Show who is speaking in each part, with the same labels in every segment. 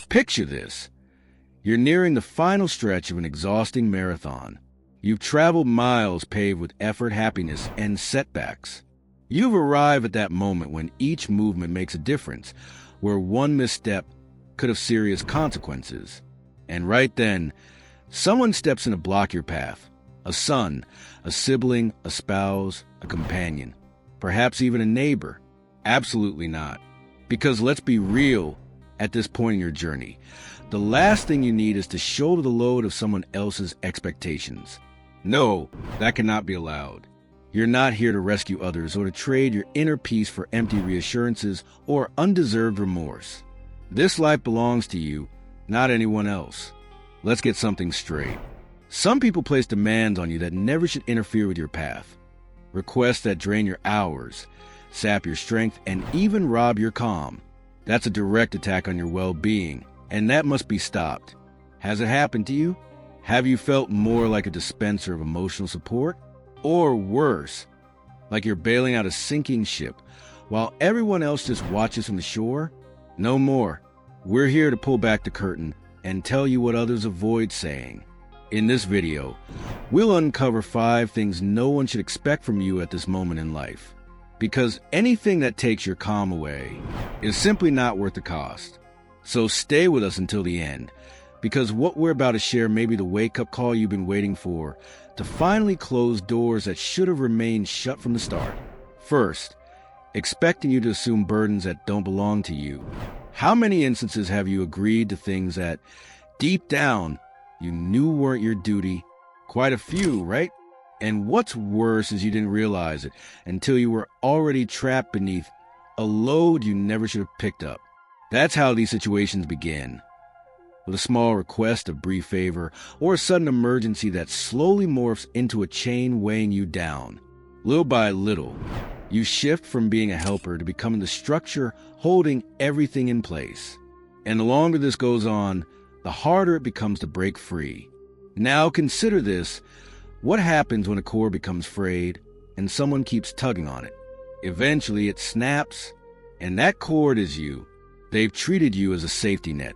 Speaker 1: Picture this. You're nearing the final stretch of an exhausting marathon. You've traveled miles paved with effort, happiness, and setbacks. You've arrived at that moment when each movement makes a difference, where one misstep could have serious consequences. And right then, someone steps in to block your path. A son, a sibling, a spouse, a companion, perhaps even a neighbor. Absolutely not. Because let's be real, at this point in your journey, the last thing you need is to shoulder the load of someone else's expectations. No, that cannot be allowed. You're not here to rescue others or to trade your inner peace for empty reassurances or undeserved remorse. This life belongs to you, not anyone else. Let's get something straight. Some people place demands on you that never should interfere with your path. Requests that drain your hours, sap your strength, and even rob your calm. That's a direct attack on your well-being, and that must be stopped. Has it happened to you? Have you felt more like a dispenser of emotional support? Or worse, like you're bailing out a sinking ship while everyone else just watches from the shore? No more. We're here to pull back the curtain and tell you what others avoid saying. In this video, we'll uncover 5 things no one should expect from you at this moment in life. Because anything that takes your calm away is simply not worth the cost. So stay with us until the end, because what we're about to share may be the wake-up call you've been waiting for to finally close doors that should have remained shut from the start. First, expecting you to assume burdens that don't belong to you. How many instances have you agreed to things that, deep down, you knew weren't your duty? Quite a few, right? And what's worse is you didn't realize it until you were already trapped beneath a load you never should have picked up. That's how these situations begin. With a small request of brief favor or a sudden emergency that slowly morphs into a chain weighing you down. Little by little, you shift from being a helper to becoming the structure holding everything in place. And the longer this goes on, the harder it becomes to break free. Now consider this. What happens when a cord becomes frayed and someone keeps tugging on it? Eventually it snaps, and that cord is you. They've treated you as a safety net,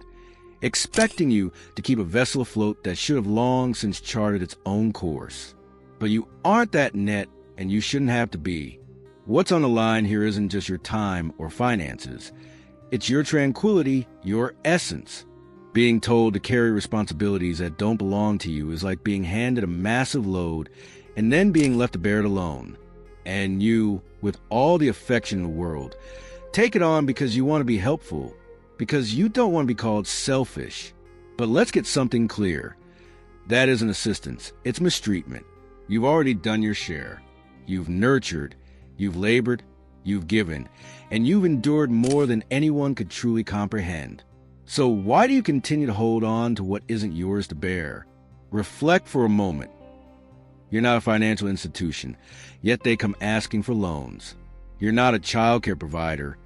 Speaker 1: expecting you to keep a vessel afloat that should have long since charted its own course. But you aren't that net, and you shouldn't have to be. What's on the line here isn't just your time or finances. It's your tranquility, your essence. Being told to carry responsibilities that don't belong to you is like being handed a massive load and then being left to bear it alone. And you, with all the affection in the world, take it on because you want to be helpful, because you don't want to be called selfish. But let's get something clear. That isn't assistance, it's mistreatment. You've already done your share. You've nurtured, you've labored, you've given, and you've endured more than anyone could truly comprehend. So why do you continue to hold on to what isn't yours to bear? Reflect for a moment. You're not a financial institution, yet they come asking for loans. You're not a child care provider,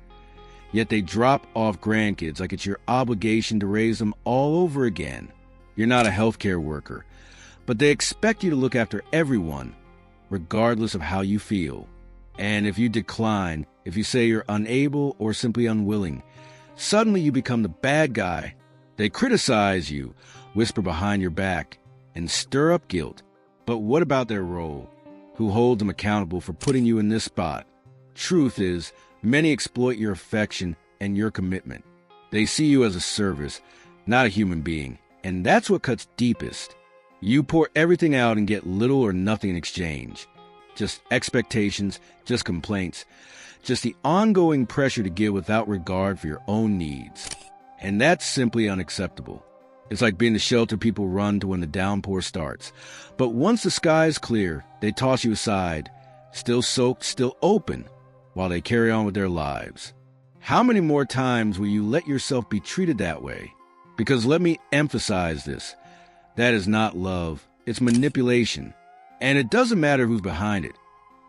Speaker 1: yet they drop off grandkids like it's your obligation to raise them all over again. You're not a healthcare worker, but they expect you to look after everyone, regardless of how you feel. And if you decline, if you say you're unable or simply unwilling, suddenly you become the bad guy. They criticize you, whisper behind your back, and stir up guilt. But what about their role? Who holds them accountable for putting you in this spot? Truth is, many exploit your affection and your commitment. They see you as a service, not a human being, and that's what cuts deepest. You pour everything out and get little or nothing in exchange. Just expectations, just complaints, just the ongoing pressure to give without regard for your own needs. And that's simply unacceptable. It's like being the shelter people run to when the downpour starts. But once the sky is clear, they toss you aside, still soaked, still open, while they carry on with their lives. How many more times will you let yourself be treated that way? Because let me emphasize this. That is not love. It's manipulation. And it doesn't matter who's behind it.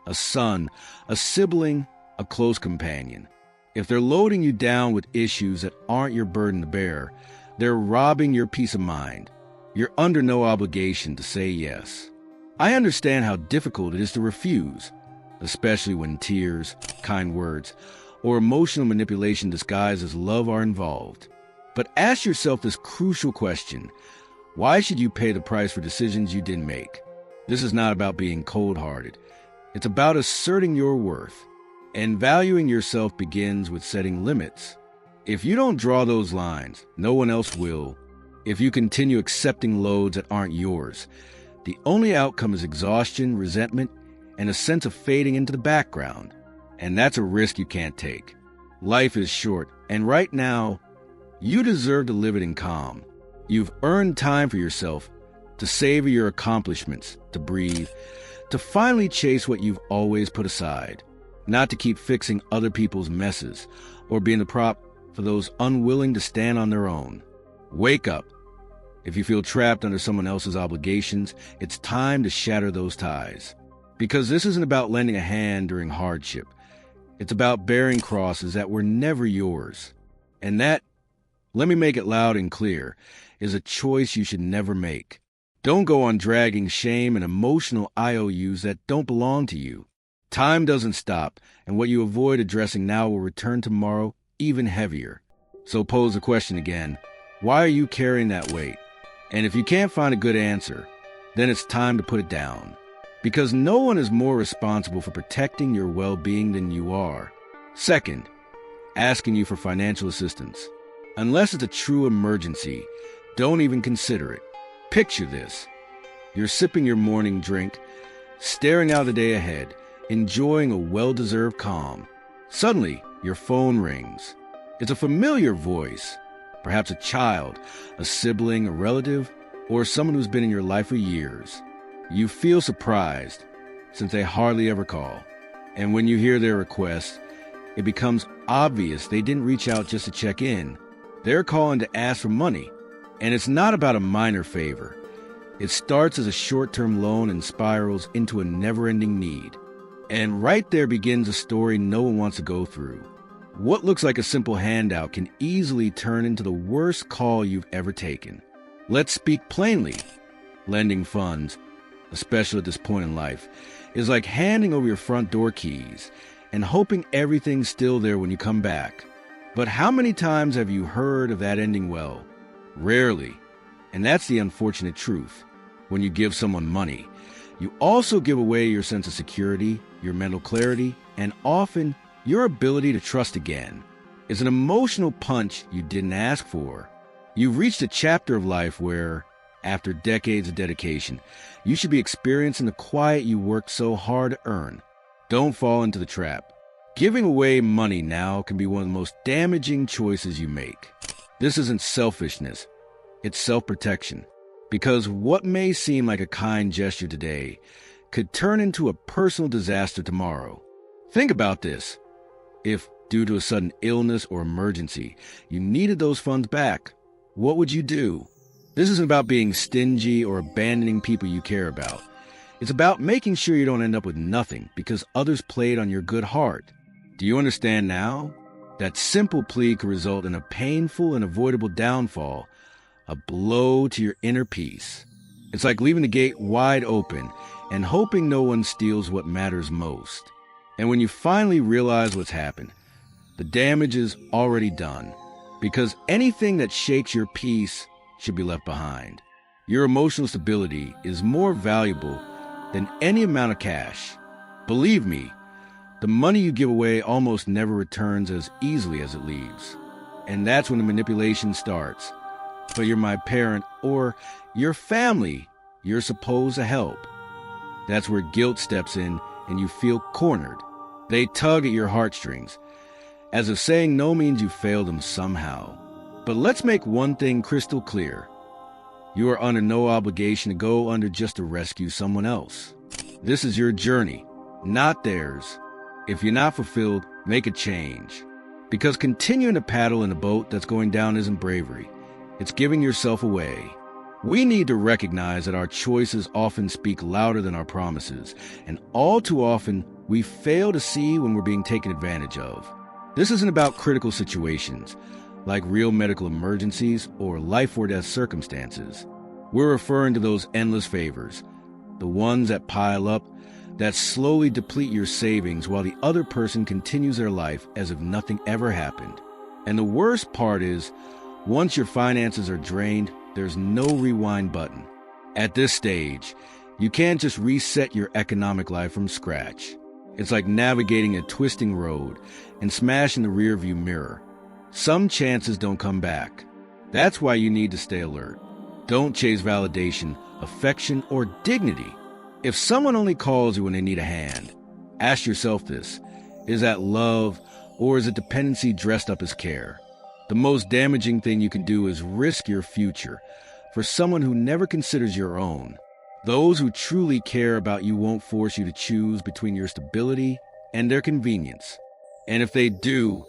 Speaker 1: A son, a sibling, a close companion. If they're loading you down with issues that aren't your burden to bear, they're robbing your peace of mind. You're under no obligation to say yes. I understand how difficult it is to refuse, especially when tears, kind words, or emotional manipulation disguised as love are involved. But ask yourself this crucial question. Why should you pay the price for decisions you didn't make? This is not about being cold-hearted. It's about asserting your worth. And valuing yourself begins with setting limits. If you don't draw those lines, no one else will. If you continue accepting loads that aren't yours, the only outcome is exhaustion, resentment, and a sense of fading into the background. And that's a risk you can't take. Life is short, and right now, you deserve to live it in calm. You've earned time for yourself, to savor your accomplishments, to breathe, to finally chase what you've always put aside, not to keep fixing other people's messes or being the prop for those unwilling to stand on their own. Wake up. If you feel trapped under someone else's obligations, it's time to shatter those ties. Because this isn't about lending a hand during hardship. It's about bearing crosses that were never yours. And that, let me make it loud and clear, is a choice you should never make. Don't go on dragging shame and emotional IOUs that don't belong to you. Time doesn't stop, and what you avoid addressing now will return tomorrow even heavier. So pose the question again. Why are you carrying that weight? And if you can't find a good answer, then it's time to put it down. Because no one is more responsible for protecting your well-being than you are. Second, asking you for financial assistance. Unless it's a true emergency, don't even consider it. Picture this. You're sipping your morning drink, staring out the day ahead, enjoying a well-deserved calm. Suddenly, your phone rings. It's a familiar voice, perhaps a child, a sibling, a relative, or someone who's been in your life for years. You feel surprised, since they hardly ever call. And when you hear their request, it becomes obvious they didn't reach out just to check in. They're calling to ask for money. And it's not about a minor favor. It starts as a short-term loan and spirals into a never-ending need. And right there begins a story no one wants to go through. What looks like a simple handout can easily turn into the worst call you've ever taken. Let's speak plainly. Lending funds, especially at this point in life, is like handing over your front door keys and hoping everything's still there when you come back. But how many times have you heard of that ending well? Rarely. And that's the unfortunate truth. When you give someone money, you also give away your sense of security, your mental clarity, and often your ability to trust again. It's an emotional punch you didn't ask for. You've reached a chapter of life where, after decades of dedication, you should be experiencing the quiet you worked so hard to earn. Don't fall into the trap. Giving away money now can be one of the most damaging choices you make. This isn't selfishness, it's self-protection. Because what may seem like a kind gesture today could turn into a personal disaster tomorrow. Think about this. If, due to a sudden illness or emergency, you needed those funds back, what would you do? This isn't about being stingy or abandoning people you care about. It's about making sure you don't end up with nothing because others played on your good heart. Do you understand now? That simple plea could result in a painful and avoidable downfall, a blow to your inner peace. It's like leaving the gate wide open and hoping no one steals what matters most. And when you finally realize what's happened, the damage is already done, because anything that shakes your peace should be left behind. Your emotional stability is more valuable than any amount of cash. Believe me, the money you give away almost never returns as easily as it leaves. And that's when the manipulation starts. But you're my parent or your family you're supposed to help. That's where guilt steps in and you feel cornered. They tug at your heartstrings, as if saying no means you failed them somehow. But let's make one thing crystal clear. You are under no obligation to go under just to rescue someone else. This is your journey, not theirs. If you're not fulfilled, make a change. Because continuing to paddle in a boat that's going down isn't bravery. It's giving yourself away. We need to recognize that our choices often speak louder than our promises, and all too often, we fail to see when we're being taken advantage of. This isn't about critical situations, like real medical emergencies or life or death circumstances. We're referring to those endless favors, the ones that pile up, that slowly deplete your savings while the other person continues their life as if nothing ever happened. And the worst part is, Once your finances are drained, there's no rewind button. At this stage, you can't just reset your economic life from scratch. It's like navigating a twisting road and smashing the rearview mirror. Some chances don't come back. That's why you need to stay alert. Don't chase validation, affection, or dignity. If someone only calls you when they need a hand, ask yourself this: is that love, or is it dependency dressed up as care? The most damaging thing you can do is risk your future for someone who never considers your own. Those who truly care about you won't force you to choose between your stability and their convenience. And if they do,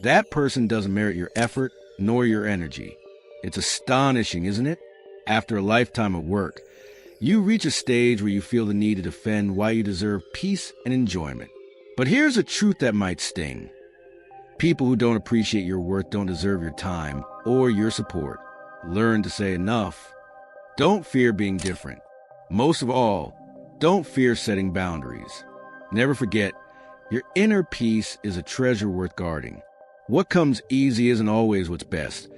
Speaker 1: that person doesn't merit your effort nor your energy. It's astonishing, isn't it? After a lifetime of work, you reach a stage where you feel the need to defend why you deserve peace and enjoyment. But here's a truth that might sting. People who don't appreciate your worth don't deserve your time or your support. Learn to say enough. Don't fear being different. Most of all, don't fear setting boundaries. Never forget, your inner peace is a treasure worth guarding. What comes easy isn't always what's best.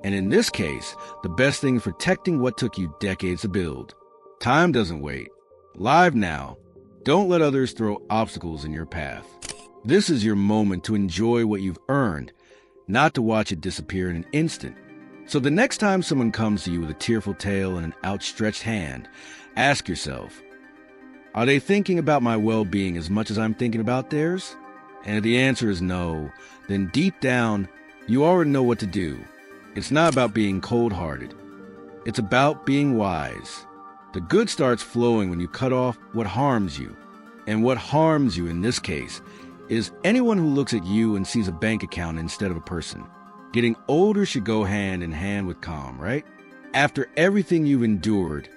Speaker 1: And in this case, the best thing is protecting what took you decades to build. Time doesn't wait. Live now. Don't let others throw obstacles in your path. This is your moment to enjoy what you've earned, not to watch it disappear in an instant. So the next time someone comes to you with a tearful tale and an outstretched hand, ask yourself, are they thinking about my well-being as much as I'm thinking about theirs? And if the answer is no, then deep down, you already know what to do. It's not about being cold-hearted. It's about being wise. The good starts flowing when you cut off what harms you. And what harms you in this case is anyone who looks at you and sees a bank account instead of a person. Getting older should go hand in hand with calm, right? After everything you've endured,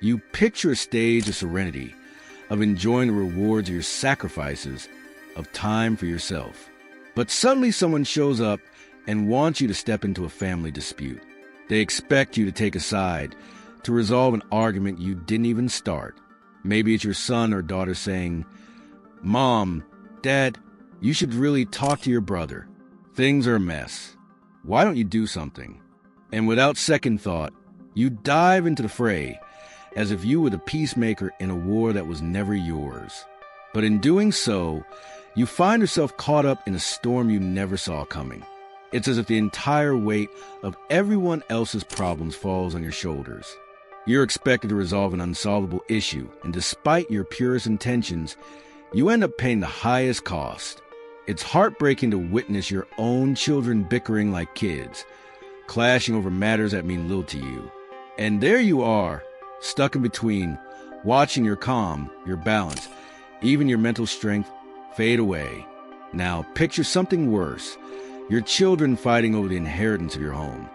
Speaker 1: you picture a stage of serenity, of enjoying the rewards of your sacrifices, of time for yourself. But suddenly someone shows up and wants you to step into a family dispute. They expect you to take a side, to resolve an argument you didn't even start. Maybe it's your son or daughter saying, "Mom, Dad, you should really talk to your brother. Things are a mess. Why don't you do something?" And without second thought, you dive into the fray, as if you were the peacemaker in a war that was never yours. But in doing so, you find yourself caught up in a storm you never saw coming. It's as if the entire weight of everyone else's problems falls on your shoulders. You're expected to resolve an unsolvable issue, and despite your purest intentions, you end up paying the highest cost. It's heartbreaking to witness your own children bickering like kids, clashing over matters that mean little to you. And there you are, stuck in between, watching your calm, your balance, even your mental strength fade away. Now picture something worse. Your children fighting over the inheritance of your home,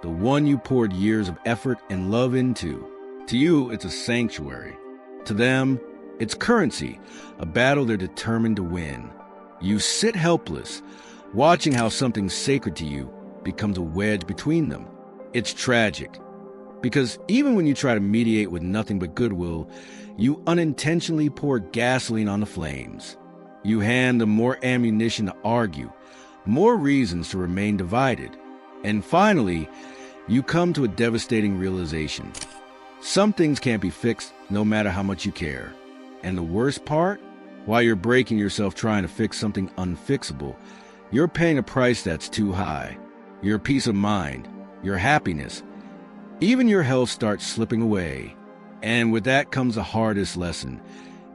Speaker 1: the one you poured years of effort and love into. To you, it's a sanctuary. To them, it's currency, a battle they're determined to win. You sit helpless, watching how something sacred to you becomes a wedge between them. It's tragic, because even when you try to mediate with nothing but goodwill, you unintentionally pour gasoline on the flames. You hand them more ammunition to argue, more reasons to remain divided. And finally, you come to a devastating realization. Some things can't be fixed no matter how much you care. And the worst part? While you're breaking yourself trying to fix something unfixable, you're paying a price that's too high. Your peace of mind, your happiness, even your health starts slipping away. And with that comes the hardest lesson.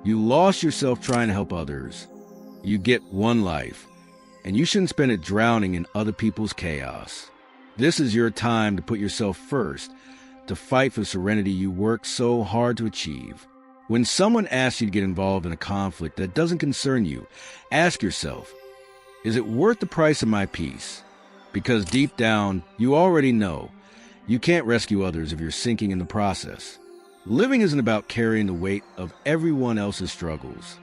Speaker 1: You lost yourself trying to help others. You get one life, and you shouldn't spend it drowning in other people's chaos. This is your time to put yourself first, to fight for serenity you worked so hard to achieve. When someone asks you to get involved in a conflict that doesn't concern you, ask yourself, is it worth the price of my peace? Because deep down, you already know you can't rescue others if you're sinking in the process. Living isn't about carrying the weight of everyone else's struggles.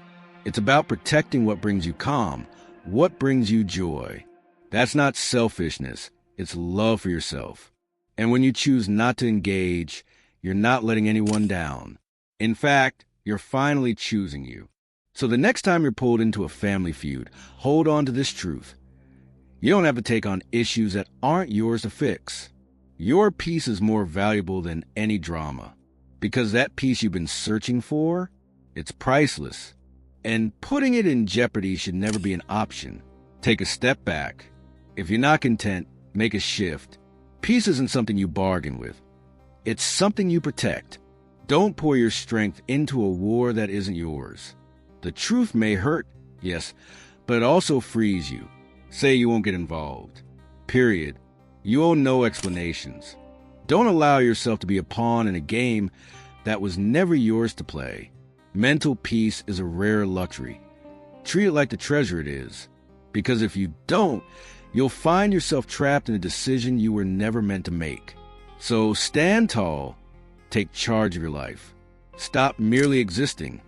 Speaker 1: It's about protecting what brings you calm, what brings you joy. That's not selfishness, it's love for yourself. And when you choose not to engage, you're not letting anyone down. In fact, you're finally choosing you. So the next time you're pulled into a family feud, hold on to this truth. You don't have to take on issues that aren't yours to fix. Your peace is more valuable than any drama, because that peace you've been searching for, it's priceless. And putting it in jeopardy should never be an option. Take a step back. If you're not content, make a shift. Peace isn't something you bargain with. It's something you protect. Don't pour your strength into a war that isn't yours. The truth may hurt, yes, but it also frees you. Say you won't get involved. Period. You owe no explanations. Don't allow yourself to be a pawn in a game that was never yours to play. Mental peace is a rare luxury. Treat it like the treasure it is. Because if you don't, you'll find yourself trapped in a decision you were never meant to make. So stand tall. Take charge of your life. Stop merely existing.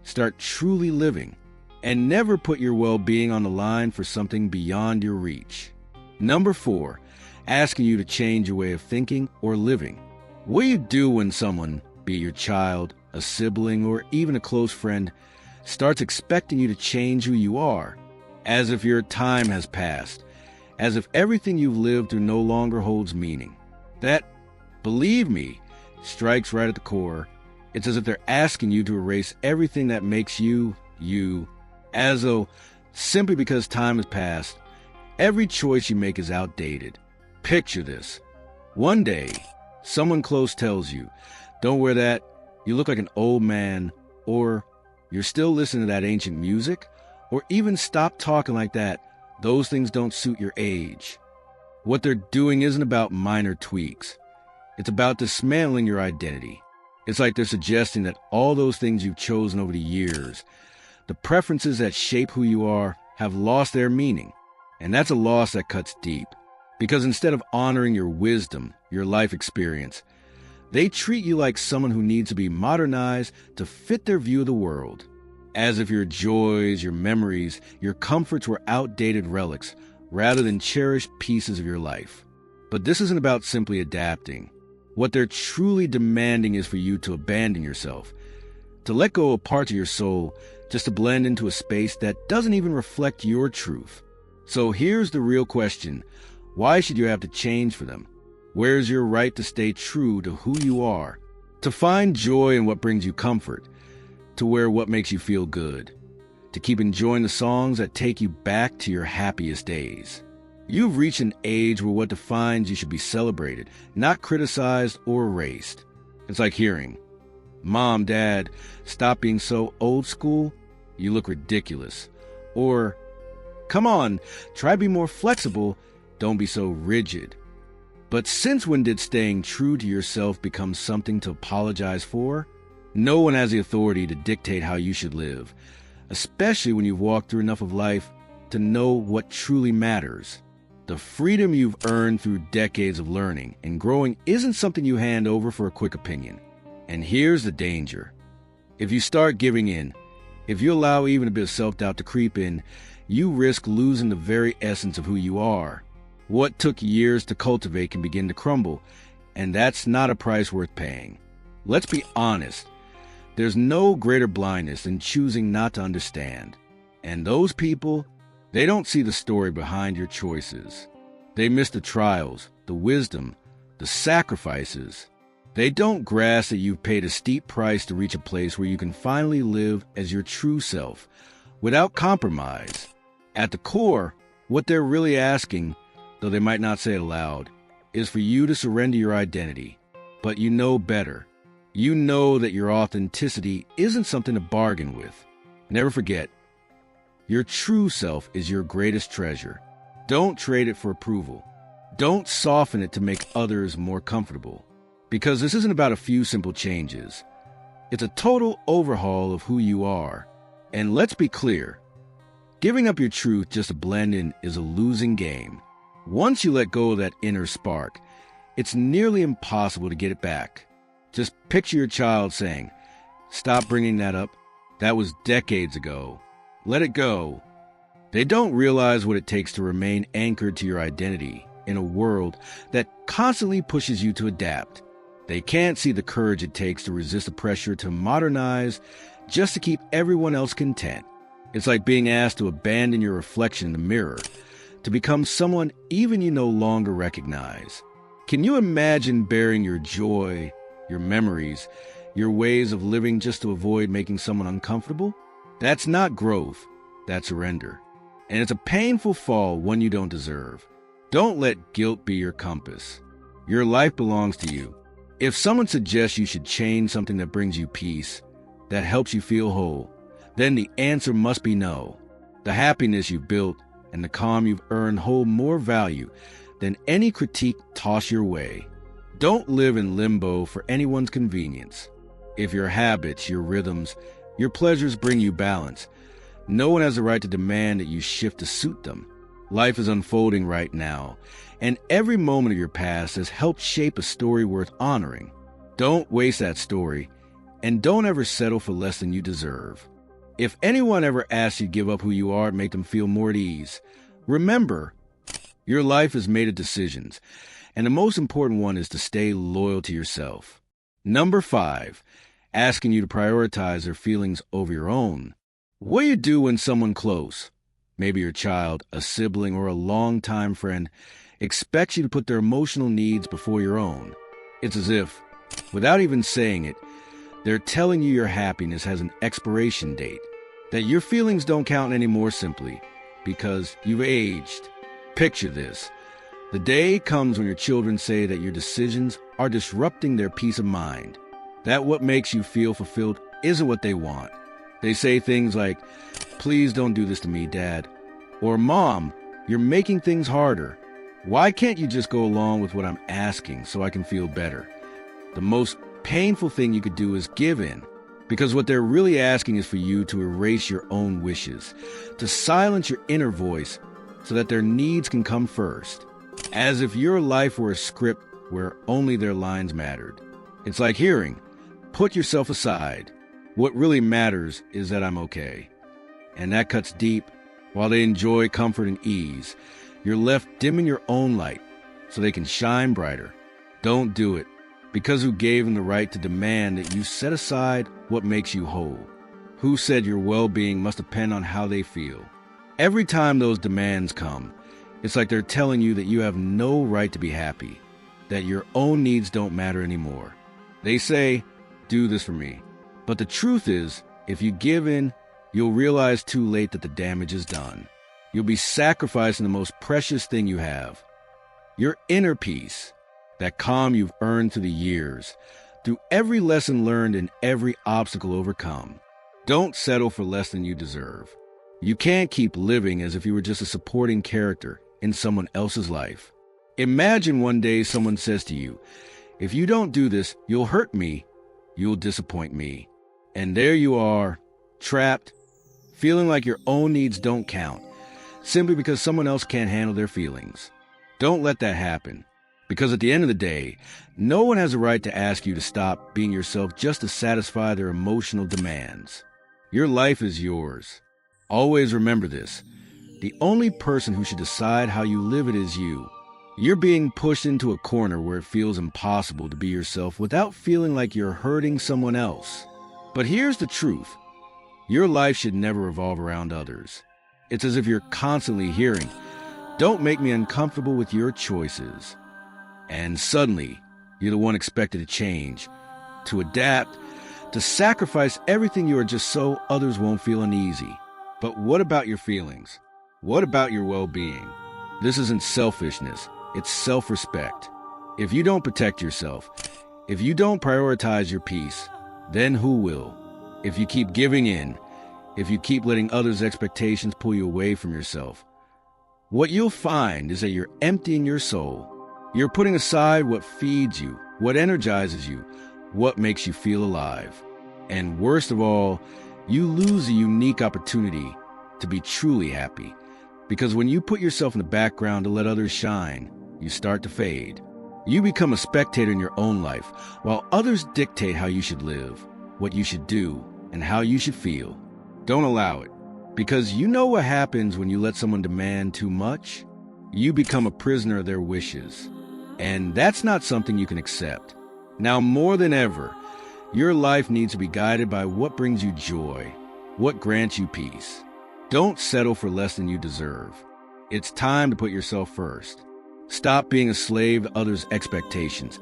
Speaker 1: Start truly living. And never put your well-being on the line for something beyond your reach. Number 4, asking you to change your way of thinking or living. What do you do when someone, be it your child, a sibling, or even a close friend, starts expecting you to change who you are, as if your time has passed, as if everything you've lived through no longer holds meaning? That, believe me, strikes right at the core. It's as if they're asking you to erase everything that makes you, you, as though, simply because time has passed, every choice you make is outdated. Picture this. One day, someone close tells you, "Don't wear that, you look like an old man," or "You're still listening to that ancient music," or even "Stop talking like that, those things don't suit your age." What they're doing isn't about minor tweaks. It's about dismantling your identity. It's like they're suggesting that all those things you've chosen over the years, the preferences that shape who you are, have lost their meaning. And that's a loss that cuts deep. Because instead of honoring your wisdom, your life experience, they treat you like someone who needs to be modernized to fit their view of the world. As if your joys, your memories, your comforts were outdated relics, rather than cherished pieces of your life. But this isn't about simply adapting. What they're truly demanding is for you to abandon yourself, to let go of parts of your soul, just to blend into a space that doesn't even reflect your truth. So here's the real question. Why should you have to change for them? Where's your right to stay true to who you are? To find joy in what brings you comfort, to wear what makes you feel good, to keep enjoying the songs that take you back to your happiest days. You've reached an age where what defines you should be celebrated, not criticized or erased. It's like hearing, "Mom, Dad, stop being so old school. You look ridiculous." Or, "Come on, try to be more flexible. Don't be so rigid." But since when did staying true to yourself become something to apologize for? No one has the authority to dictate how you should live, especially when you've walked through enough of life to know what truly matters. The freedom you've earned through decades of learning and growing isn't something you hand over for a quick opinion. And here's the danger. If you start giving in, if you allow even a bit of self-doubt to creep in, you risk losing the very essence of who you are. What took years to cultivate can begin to crumble, and that's not a price worth paying. Let's be honest. There's no greater blindness than choosing not to understand. And those people, they don't see the story behind your choices. They miss the trials, the wisdom, the sacrifices. They don't grasp that you've paid a steep price to reach a place where you can finally live as your true self, without compromise. At the core, what they're really asking, though they might not say it aloud, is for you to surrender your identity. But you know better. You know that your authenticity isn't something to bargain with. Never forget, your true self is your greatest treasure. Don't trade it for approval. Don't soften it to make others more comfortable. Because this isn't about a few simple changes. It's a total overhaul of who you are. And let's be clear, giving up your truth just to blend in is a losing game. Once you let go of that inner spark, it's nearly impossible to get it back. Just picture your child saying, "Stop bringing that up. That was decades ago. Let it go." They don't realize what it takes to remain anchored to your identity in a world that constantly pushes you to adapt. They can't see the courage it takes to resist the pressure to modernize just to keep everyone else content. It's like being asked to abandon your reflection in the mirror, to become someone even you no longer recognize. Can you imagine bearing your joy, your memories, your ways of living just to avoid making someone uncomfortable? That's not growth, that's surrender. And it's a painful fall, one you don't deserve. Don't let guilt be your compass. Your life belongs to you. If someone suggests you should change something that brings you peace, that helps you feel whole, then the answer must be no. The happiness you've built and the calm you've earned hold more value than any critique tossed your way. Don't live in limbo for anyone's convenience. If your habits, your rhythms, your pleasures bring you balance, no one has the right to demand that you shift to suit them. Life is unfolding right now, and every moment of your past has helped shape a story worth honoring. Don't waste that story, and don't ever settle for less than you deserve. If anyone ever asks you to give up who you are and make them feel more at ease, remember, your life is made of decisions, and the most important one is to stay loyal to yourself. Number 5, asking you to prioritize their feelings over your own. What do you do when someone close, maybe your child, a sibling, or a longtime friend, expects you to put their emotional needs before your own? It's as if, without even saying it, they're telling you your happiness has an expiration date, that your feelings don't count anymore simply because you've aged. Picture this. The day comes when your children say that your decisions are disrupting their peace of mind, that what makes you feel fulfilled isn't what they want. They say things like, "Please don't do this to me, Dad," or "Mom, you're making things harder. Why can't you just go along with what I'm asking so I can feel better?" The most painful thing you could do is give in, because what they're really asking is for you to erase your own wishes, to silence your inner voice so that their needs can come first, as if your life were a script where only their lines mattered. It's like hearing, "Put yourself aside. What really matters is that I'm okay." And that cuts deep. While they enjoy comfort and ease, you're left dimming your own light so they can shine brighter. Don't do it, because who gave them the right to demand that you set aside what makes you whole? Who said your well-being must depend on how they feel? Every time those demands come, it's like they're telling you that you have no right to be happy, that your own needs don't matter anymore. They say, "Do this for me." But the truth is, if you give in, you'll realize too late that the damage is done. You'll be sacrificing the most precious thing you have, your inner peace, that calm you've earned through the years, through every lesson learned and every obstacle overcome. Don't settle for less than you deserve. You can't keep living as if you were just a supporting character in someone else's life. Imagine one day someone says to you, "If you don't do this, you'll hurt me, you'll disappoint me." And there you are, trapped, feeling like your own needs don't count, simply because someone else can't handle their feelings. Don't let that happen, because at the end of the day, no one has a right to ask you to stop being yourself just to satisfy their emotional demands. Your life is yours. Always remember this. The only person who should decide how you live it is you. You're being pushed into a corner where it feels impossible to be yourself without feeling like you're hurting someone else. But here's the truth. Your life should never revolve around others. It's as if you're constantly hearing, "Don't make me uncomfortable with your choices." And suddenly, you're the one expected to change, to adapt, to sacrifice everything you are just so others won't feel uneasy. But what about your feelings? What about your well-being? This isn't selfishness, it's self-respect. If you don't protect yourself, if you don't prioritize your peace, then who will? If you keep giving in, if you keep letting others' expectations pull you away from yourself, what you'll find is that you're emptying your soul. You're putting aside what feeds you, what energizes you, what makes you feel alive. And worst of all, you lose a unique opportunity to be truly happy. Because when you put yourself in the background to let others shine, you start to fade. You become a spectator in your own life, while others dictate how you should live, what you should do, and how you should feel. Don't allow it. Because you know what happens when you let someone demand too much? You become a prisoner of their wishes. And that's not something you can accept. Now more than ever, your life needs to be guided by what brings you joy, what grants you peace. Don't settle for less than you deserve. It's time to put yourself first. Stop being a slave to others' expectations,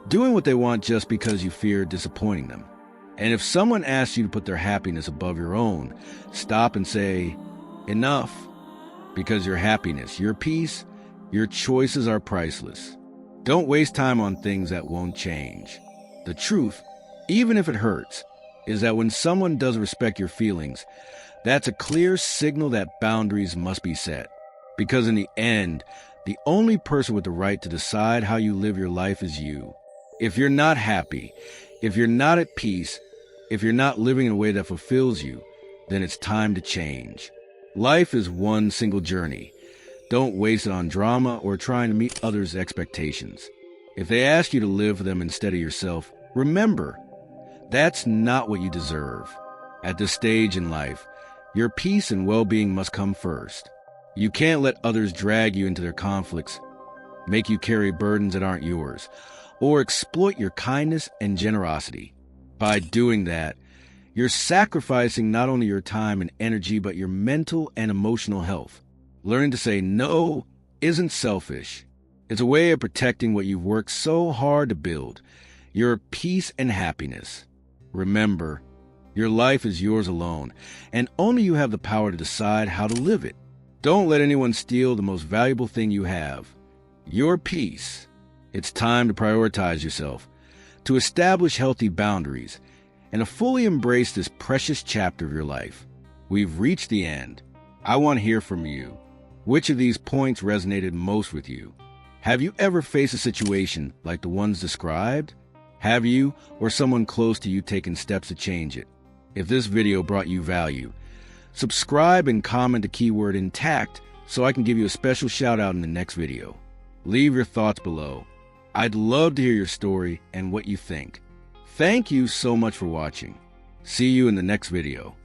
Speaker 1: doing what they want just because you fear disappointing them. And if someone asks you to put their happiness above your own, stop and say, enough, because your happiness, your peace, your choices are priceless. Don't waste time on things that won't change. The truth, even if it hurts, is that when someone doesn't respect your feelings, that's a clear signal that boundaries must be set. Because in the end, the only person with the right to decide how you live your life is you. If you're not happy, if you're not at peace, if you're not living in a way that fulfills you, then it's time to change. Life is one single journey. Don't waste it on drama or trying to meet others' expectations. If they ask you to live for them instead of yourself, remember, that's not what you deserve. At this stage in life, your peace and well-being must come first. You can't let others drag you into their conflicts, make you carry burdens that aren't yours, or exploit your kindness and generosity. By doing that, you're sacrificing not only your time and energy, but your mental and emotional health. Learning to say no isn't selfish. It's a way of protecting what you've worked so hard to build, your peace and happiness. Remember, your life is yours alone, and only you have the power to decide how to live it. Don't let anyone steal the most valuable thing you have, your peace. It's time to prioritize yourself, to establish healthy boundaries, and to fully embrace this precious chapter of your life. We've reached the end. I want to hear from you. Which of these points resonated most with you? Have you ever faced a situation like the ones described? Have you or someone close to you taken steps to change it? If this video brought you value, subscribe and comment the keyword intact so I can give you a special shout out in the next video. Leave your thoughts below. I'd love to hear your story and what you think. Thank you so much for watching. See you in the next video.